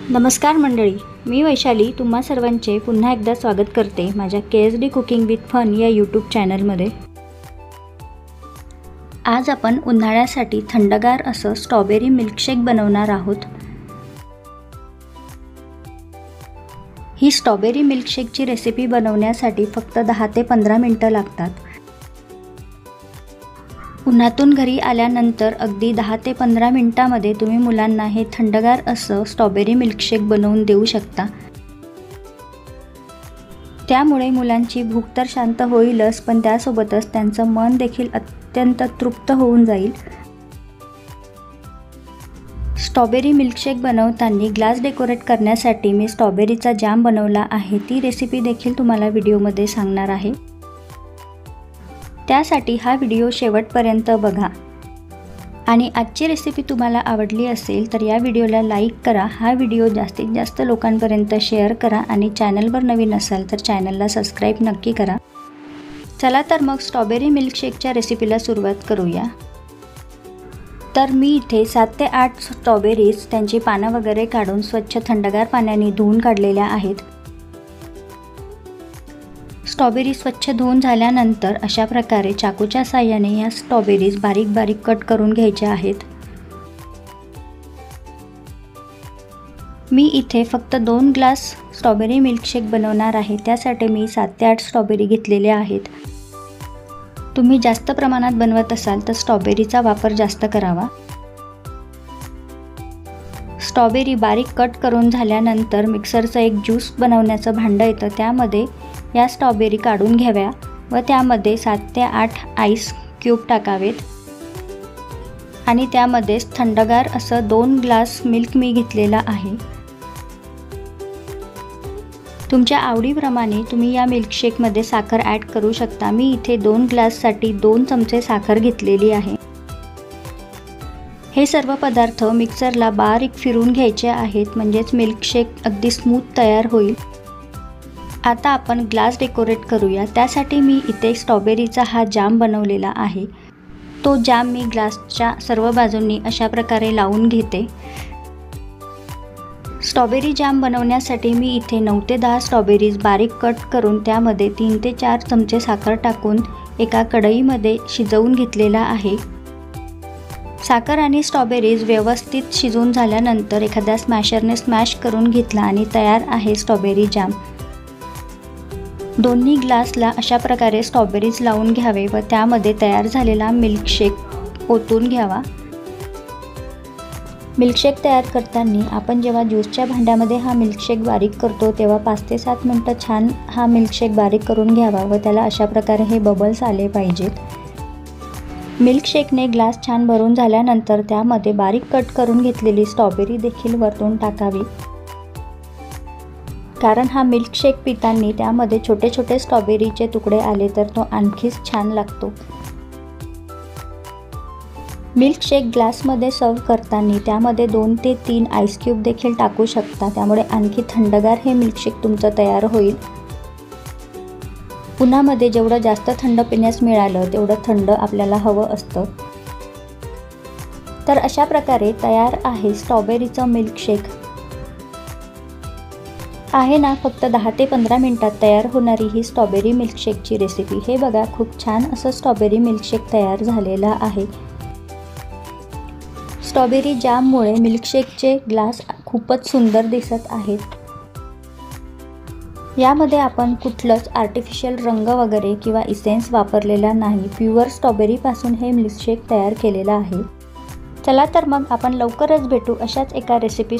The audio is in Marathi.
नमस्कार मंडळी, मी वैशाली तुम्हा सर्वांचे पुन्हा एकदा स्वागत करते माझ्या KSD कुकिंग विथ फन या यूट्यूब चॅनलमध्ये। आज आपण उन्हाळ्यासाठी थंडगार असं स्ट्रॉबेरी मिल्कशेक बनवणार आहोत। ही स्ट्रॉबेरी मिल्कशेकची रेसिपी बनवण्यासाठी फक्त 10 ते 15 मिनिटे लागतात। उन्हातून घरी आल्यानंतर अगदी 10 ते 15 मिनिटांमध्ये तुम्ही मुलांना हे थंडगार असं स्ट्रॉबेरी मिल्कशेक बनवून देऊ शकता। त्यामुळे मुलांची भूक तर शांत होईलच, पण त्यासोबतच त्यांचं मन देखील अत्यंत तृप्त होऊन जाईल। स्ट्रॉबेरी मिल्कशेक बनवताना ग्लास डेकोरेट करण्यासाठी मी स्ट्रॉबेरीचा जाम बनवला आहे, ती रेसिपी देखील तुम्हाला व्हिडिओमध्ये सांगणार आहे। त्यासाठी हा व्हिडिओ शेवटपर्यंत बघा। आणि आजची रेसिपी तुम्हाला आवडली असेल तर या व्हिडिओला लाईक करा, हा व्हिडिओ जास्तीत जास्त लोकांपर्यंत शेअर करा आणि चॅनलवर नवीन असाल तर चॅनलला सबस्क्राईब नक्की करा। चला तर मग स्ट्रॉबेरी मिल्कशेकच्या रेसिपीला सुरुवात करूया। तर मी इथे 7 ते 8 स्ट्रॉबेरीज त्यांची पानं वगैरे काढून स्वच्छ थंडगार पाण्याने धुवून काढलेल्या आहेत। स्ट्रॉबेरी स्वच्छ धुवून झाल्यानंतर अशा प्रकारे चाकूच्या साहाय्याने या स्ट्रॉबेरीज बारीक बारीक कट करून घ्यायच्या आहेत। मी इथे फक्त 2 ग्लास स्ट्रॉबेरी मिल्कशेक बनवणार आहे, त्यासाठी मी 7 ते 8 स्ट्रॉबेरी घेतलेले आहेत। तुम्ही जास्त प्रमाणात बनवत असाल तर स्ट्रॉबेरीचा वापर जास्त करावा। स्ट्रॉबेरी बारीक कट करून झाल्यानंतर मिक्सरचं एक ज्यूस बनवण्याचं भांडं येतं, त्यामध्ये या स्ट्रॉबेरी काढून घ्याव्या व त्यामध्ये 7 ते 8 आईस क्यूब टाकावेत आणि त्यामध्येच थंडगार असं 2 ग्लास मिल्क मी घेतलेला आहे। तुमच्या आवडीप्रमाणे तुम्ही या मिल्कशेकमध्ये साखर ॲड करू शकता। मी इथे 2 ग्लाससाठी 2 चमचे साखर घेतलेली आहे। हे सर्व पदार्थ मिक्सरला बारीक फिरवून घ्यायचे आहेत, म्हणजेच मिल्कशेक अगदी स्मूथ तयार होईल। आता आपण ग्लास डेकोरेट करूया। त्यासाठी मी इथे स्ट्रॉबेरीचा हा जाम बनवलेला आहे, तो जाम मी ग्लासच्या सर्व बाजूंनी अशा प्रकारे लावून घेते। स्ट्रॉबेरी जाम बनवण्यासाठी मी इथे 9 ते 10 स्ट्रॉबेरीज बारीक कट करून त्यामध्ये 3 ते 4 चमचे साखर टाकून एका कढईमध्ये शिजवून घेतलेला आहे। साखर आणि स्ट्रॉबेरीज व्यवस्थित शिजून झाल्यानंतर एखाद्या स्मॅशरने स्मॅश करून घेतला आणि तयार आहे स्ट्रॉबेरी जाम। दोन्ही ग्लासला अशा प्रकारे स्ट्रॉबेरीज लावून घ्यावे व त्यामध्ये तयार झालेला मिल्कशेक ओतून घ्यावा। मिल्कशेक तयार करताना आपण जेव्हा ज्यूसच्या भांड्यामध्ये हा मिल्कशेक बारीक करतो तेव्हा 5 ते 7 मिनिटं छान हा मिल्कशेक बारीक करून घ्यावा व त्याला अशा प्रकारे हे बबल्स आले पाहिजेत। मिल्कशेकने ग्लास छान भरून झाल्यानंतर त्यामध्ये बारीक कट करून घेतलेली स्ट्रॉबेरी देखील वरतून टाकावी, कारण हा मिल्कशेक पिताना त्यामध्ये छोटे छोटे स्ट्रॉबेरीचे तुकडे आले तर तो आणखीच छान लागतो। मिल्कशेक ग्लासमध्ये सर्व करताना त्यामध्ये 2 ते 3 आईस क्यूब देखील टाकू शकता, त्यामुळे आणखी थंडगार हे मिल्कशेक तुमचं तयार होईल। उन्हामध्ये जेवढं जास्त थंड पिण्यास मिळालं तेवढं थंड आपल्याला हवं असतं। तर अशा प्रकारे तयार आहे स्ट्रॉबेरीचं मिल्कशेक। आहे ना फक्त 10 ते 15 मिनिटात तयार होणारी ही स्ट्रॉबेरी मिल्कशेकची रेसिपी। हे बघा, खूप छान असं स्ट्रॉबेरी मिल्कशेक तयार झालेला आहे। स्ट्रॉबेरी जाममुळे मिल्कशेकचे ग्लास खूपच सुंदर दिसत आहेत। यामध्ये आपण कुठलंच आर्टिफिशियल रंग वगैरे किंवा इसेन्स वापरलेला नाही, प्युअर स्ट्रॉबेरीपासून हे मिल्कशेक तयार केलेलं आहे। चला तर मग आपण लवकरच भेटू अशाच एका रेसिपी